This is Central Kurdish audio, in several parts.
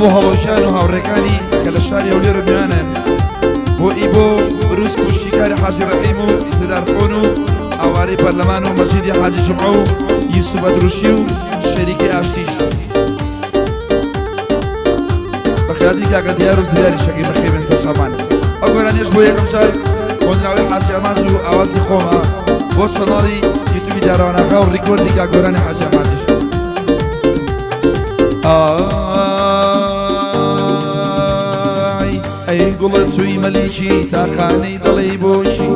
بۆ هەڵۆژان و هاوڕێکانی کە لە شاری هەولێر و میوانن بۆ ئیبۆ بروس و شیکاری حاجی ڕەحیم و ئیسدارخۆن و ئاوارەی پەرلەمان و مەجیدی حاجی جمعە و یوسوف بەدروشی و شەریکی ئاشتیش بەخیاتی کاکە دیار و زریاری شەکی بەخێ بێنستە شەمانە ئەو گۆرانیش بۆ یەکەم جار خۆنراوەی حاجی ئەماز و ئاوازی خۆمە بۆ چەناڵی یوتیوبی داڕەوانەکە و ڕیکۆردی کاگۆرانی حاجی ئەمازیش ئەی گوڵە توی مەلیکی تاقانەی دەڵێی بۆچی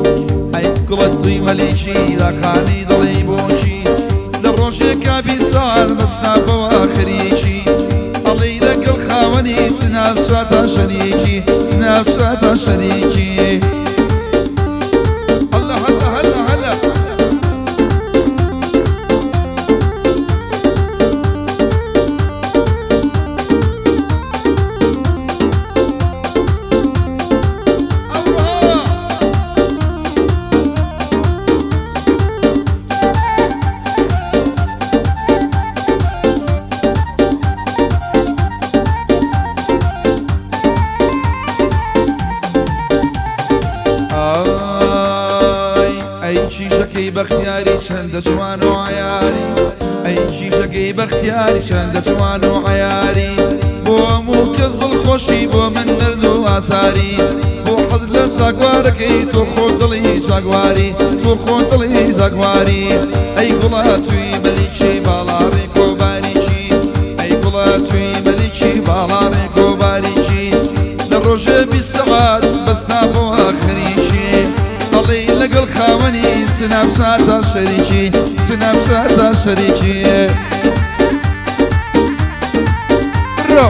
ئەی گوڵە توی مەلیکی تاقانەی دەڵێی بۆچی لە ڕۆژێکا بیسال بەسناپەوە خەریکی ئەڵێی لەگەڵ خاوەنی سناوچاتە شەریکی سناوچاتە شەریکی بەختیاری چەندە جوان و عیاری ئەی کیژەکەی بەختیاری چەندە جوان و عیاری بۆ هەموو کەس دڵخۆشی بۆ من نەرد و ئاساری بۆ حەز لە جاگوارەکەی تۆ خۆ دڵی جاگواری تۆ خۆ دڵی جاگواری ئەی گوڵە توی مەلیکی باڵاڕێ کۆباریکی ئەی گوڵە توی مەلیکی باڵاڕێ کۆباریکی لە ڕۆژێ بیست سەعات بەسناپەوە خەریکی ئەڵێی لەگەڵ خاوەنی سناوچاتە شەریکی سناوچاتە شەریکی بڕۆ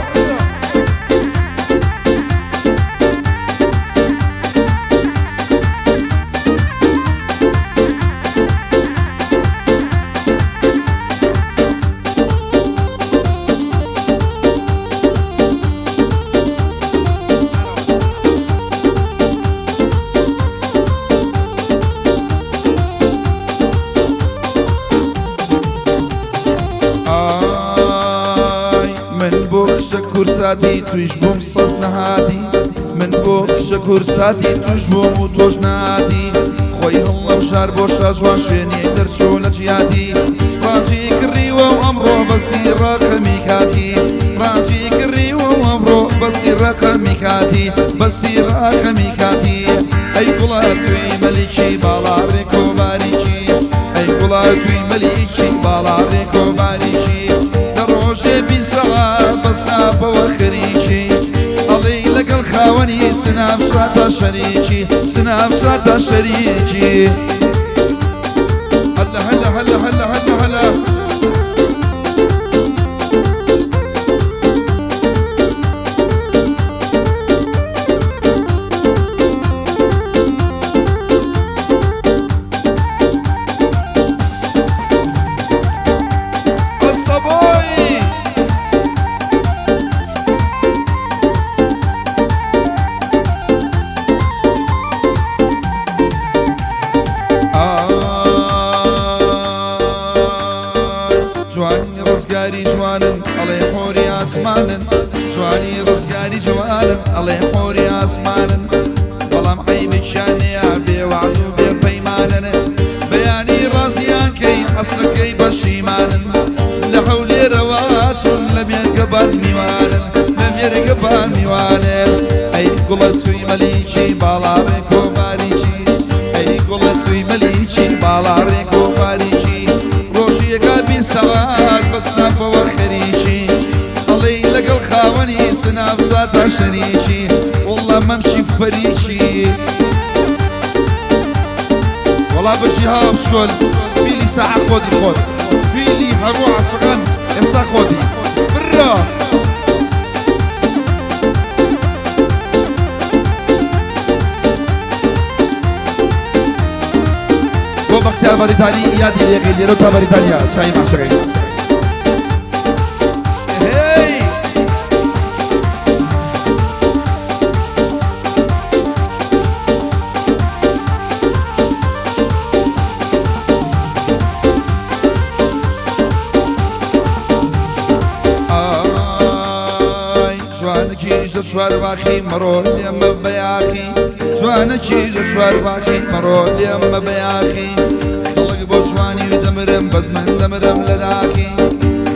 کورساتی تویش بوم سەد نەهاتی من بۆ کشە کورساتی توش بووم و تۆش نهاتی خۆی هەڵەم شار بۆ شاژوان شوێنی دەرچۆ لە جیاتی ڕاجی کڕیوە و ئەمڕۆ بەسی ڕەقەمی کاتی ڕاجی کڕیوە و ئەمڕۆ بەسی ڕەقەمی کاتی بەسی ڕەقەمی کاتی ئەی گوڵە توی مەلیکی باڵاڕێ کۆباریکی ئەی گوڵە توی مەلیکی باڵاڕێ کۆباریکی لە ڕۆژێ بیست سەعات بەسناپەوە خەریکی ئەڵێی لەگەڵ خاوەنی سناوچاتە شەریکی سناوچاتە شەریکی هەلا هەلا هەلا هەلا هەلا هەلا جوانی ڕزگاری جوانن ئەڵێ خۆری ئاسمانن جوانی ڕزگاری جوانن ئەڵێ خۆری ئاسمانن بەڵام عەیبێکیانەیە بێوەعد و بێپەیمانن بەیانی ڕازیان کەی ئەسڵەکەی بەشیمانن لە هەولێرەوە چون لە مێرگەبان میوانن لە مێرگەبان میوانن ئەی گوڵە توی مەلیکی باڵاڕێ کۆباریکی ئەی گوڵە توی مەلیکی باڵاڕێ کۆباریکی ڕۆژیەکە بیست سەعات بەسناپەوە خەریکی ئەڵێی لەگەڵ خاوەنی سناوچاتە شەریکی وەڵڵا مەمچی فەریکی وەڵا بەشی هاو بشکۆل فیلی ساعە خۆدی خۆت فیلی هەموو عاشقان ئێستا خۆدی بڕۆ بۆ بەختیار بەریتانی یادی لێقی لێرە تا بەریتانیا چای ماشەکەی جوانكیش لە چوار باخی مەڕۆ لێمە بەیاخی جوانەکیش لە چوار باخی مەڕۆ لێمە بەیاخی خەڵک بۆ جوانی و دەمرم بەس من دەمرم لە داخی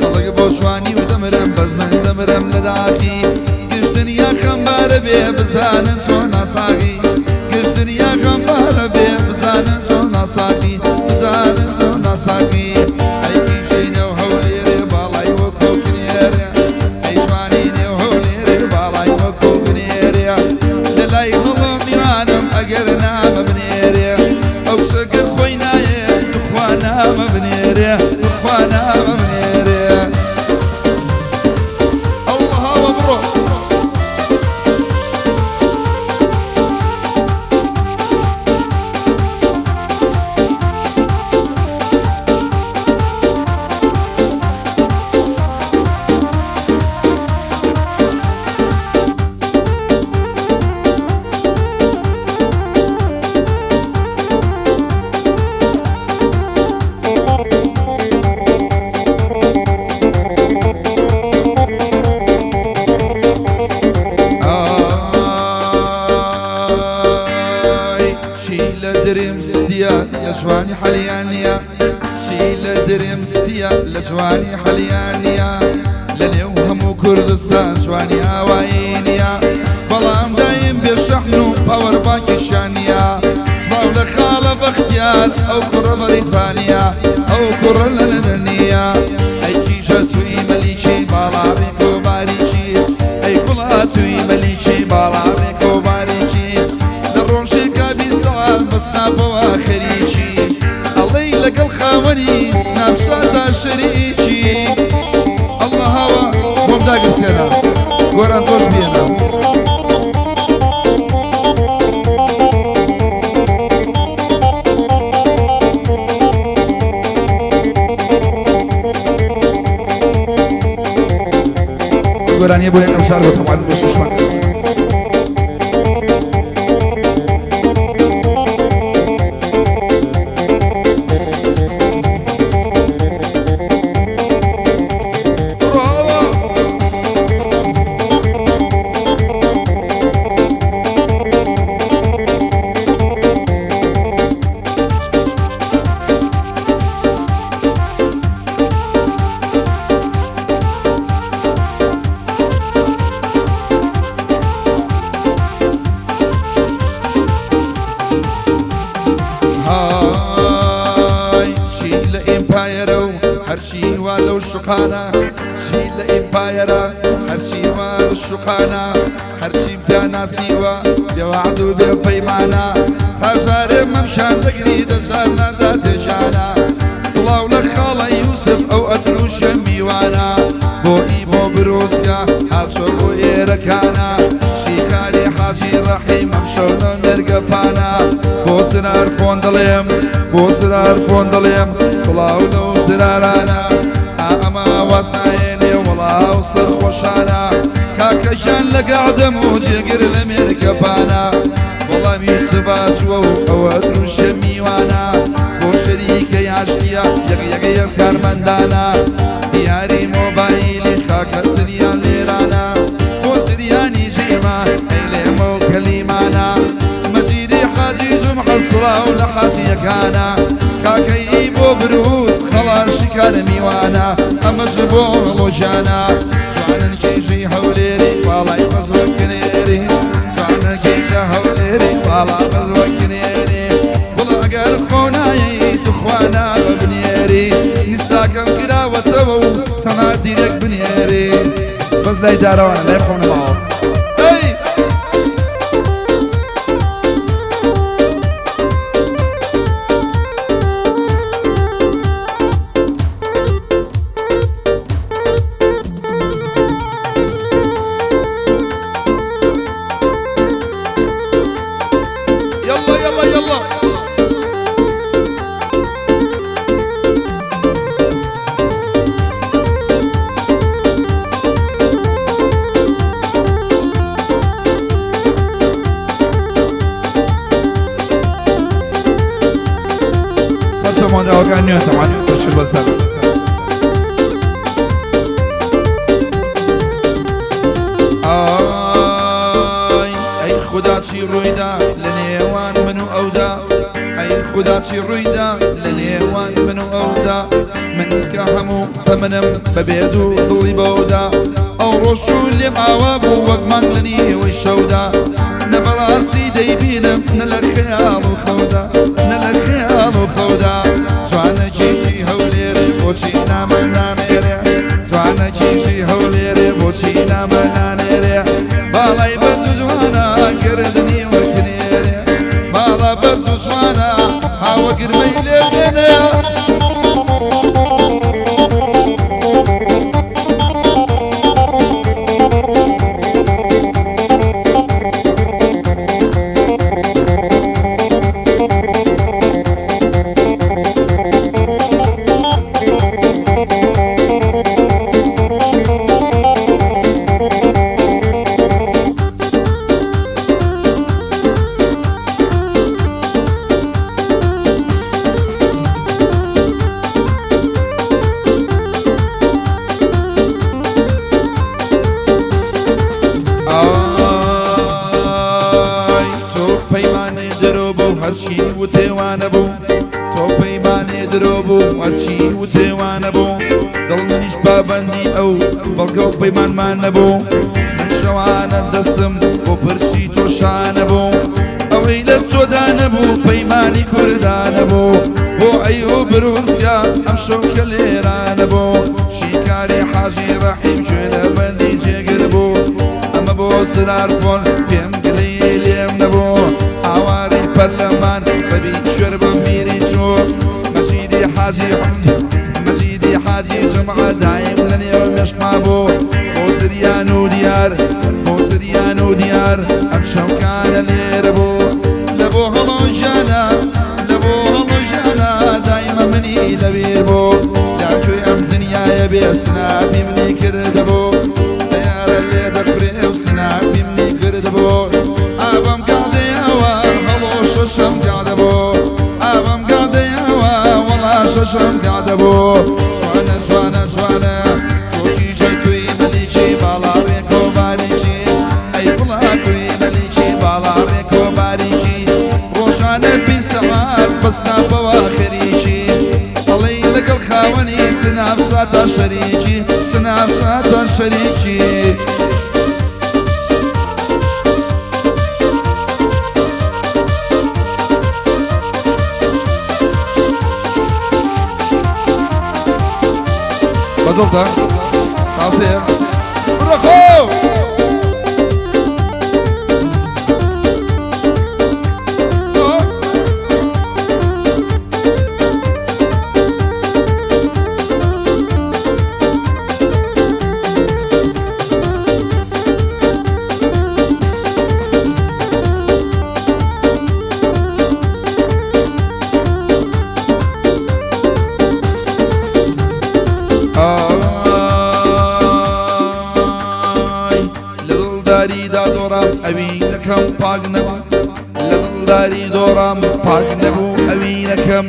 خەڵک بۆ جوانی و دەمرم بەس من دەمرم لە داخی گشتنیا خەمبارە بێ بزانن تۆ ناساغی گشتنیا خەمبارە بێ بزانن تۆ ناساغی بزانن تۆ ناساغی لجواني حليانيا شيل دريم ستيا لجواني حليانيا لليوم كردستان جواني هواينيا بلام دايم بالشحن باور بانك شانيا صفاو لخالة باختيار او كرة بريطانيا او كرة لندنيا اي كيجاتوي مليكي بالا بيكو باريكي اي كلاتوي مليكي بالا بيكو باريكي دروشي كابي سوال بسنا بواخريكي لقى الخاوني سناب شاتا شريكي الله هوا ومداق السنة قران توش بينا قران يبوين امشار وطبعا بشوشمان هرشي والو الشقانة شيل إمبايرا هرشي والو الشقانة هرشي بتانا سيوا بوعدو بيمانا تجارب ممشان تقريد جارنا دا تجانا صلاو لخالة يوسف أو أتلو شميوانا بو إيبو بروسكا هاتشو بو إيركانا شيكالي حاجي رحيم ممشونا مرقبانا بو سنار فوندليم بو سنار فوندليم صلاو لو زرارانا أما وصايني والله وصر خوشانا كاكا جان لقعدم وجيقر لمركبانا والله ميوسفات وأوات الشميوانا وشريك يعشتيا يقيق يفكار مندانا دياري موبايلي خاكا سريان ليرانا وسرياني جيما ايليمو كليمانا مجيدي حاجي جمع الصلاة ولحاجي يكانا كاكي بو بروز خلار شكال ميوانا اما جبو لوجانا جوانا كيجي حوليري والله يفزوك كنيري جوانا كيجي حوليري والله يفزوك كنيري والله اقال خوناي تخوانا بنيري نساكم كدا وتبو تنادي لك بنيري بس لا يدارونا لا يبقون معه مانده آگانیه طبعا تشکر بستم خدا چی ڕوویدا لە نێوان من و ئەودا من کە هەموو تەمەنم بەبێت و دڵی بەودا ئەو ڕۆژ چوو لێم ئاوا بوو وەک مانگ لە نیوەی شەودا نە بەڕاستی دەیبینم نە لە خەیاڵ و خەودا نە لە خەیاڵ و خەودا جوانەکیشی هەولێرێ بۆچی نامەنانێرێ جوانەکیشی هەولێرێ بۆچی نامەنانێرێ باڵای بەرز و جوانە گردنی وەکنێرێ باڵا بەرز و جوانە هاوە گرمەی لێ بێنێ هەرچی وتێوانە بوو تۆ پەیمانێ درۆ بوو هەرچی وتێوانە بوو دڵ منیش پابەندی ئەو بەڵگە و پەیمانمان نەبوو من شەوانە دەستم بۆ پرسی تۆشانە بوو ئەوەی لە تۆدا نەبوو پەیمانی کوردانە بوو بۆ ئەی و بروسکە ئەم شەوکە لێرانە بوو شیکاری حاجی ڕەحیم گوێ لە بەندی جێگر بوو ئەمە بۆ سرارفۆن پێم گلەی لێم نەبوو ئاواری پەرلەمان بەبی شوێر بە میری چوو مەجیدی حاجی مەجیدی حاجی جەمعە دایم لە نێوە مێشقا بوو بۆ زریان و دیار بۆ زریان و دیار ئەم شەوکانە لێرە بوو لە بۆ هەڵۆژانە لە بۆ هەڵۆژانە دایمە منی لەبیر بوو یاکوێ ئەم دنیایە بێ سنابی منی کردبوو سیارە لێ دەخورێ و سنابی منی کردبوو ئابەم گادەیەوە شەشەم گادەبوو ئابەم گادەیەوە وەڵا شەشەم گادەبوو جوانە جوانە جوانە تۆکیژە توی مەلیکی باڵاڕێ کۆباریکی ئەی بڵا توی مەلیکی باڵاڕێ کۆباریکی ڕۆژانە پی سەعات بەسناپەوە خەریکی ئەڵەی لەگەڵ خاوەنی سنافساتە شەریکی سنافساتە شەریکی بزرطة تعصير برخو ئەوینەکەم پاک نەبوو لە دڵداری دۆڕام پاک نەبوو ئەوینەکەم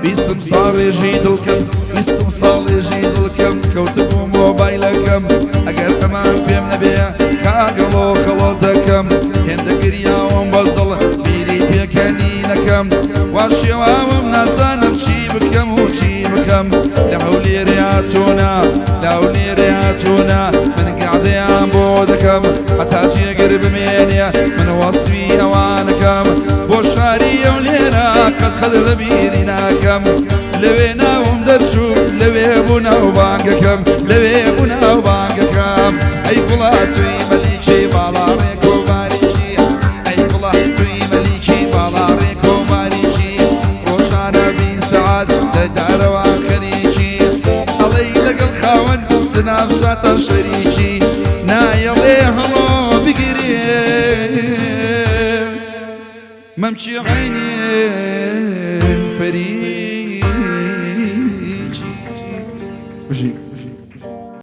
بیستم ساڵێژی دڵکەم بیستم ساڵێژی دڵکەم کەوتبوو مۆبایلەکەم ئەگەر ئەمان پێم نەبێ کاگەڵۆ خەڵۆ دەکەم هێندە گریاوم بەدڵ بیری پێکەنینەکەم وا شێواوم نازانم چی بکەم و چی بکەم لە هەولێرێ هاتوونە لە هەولێرێ هاتوونە من گادەیان بۆ دەکەم هەتا جێگر بمێنێ من وەسوی ئەوانەکەم بۆ شاری هەولێرە قەت خەدر لە بیری ناکەم لەوێ ناوم دەرچوو لەوێ بوو ناو بانگەکەم لەوێ بوو ناو بانگەکەم ئەی گوڵا توی مەلیکی باڵاڕێ کۆماریکی ئەی گوڵا توی مەلیکی باڵاڕێ کۆماریکی ڕۆژانە بی سەعات دەدارەوە خەریکی ئەڵەی لەگەڵ خاوەن سنافساتە شەریکی نایەڵێ هەڵۆ بگیرێ مەمچی عینێن فەری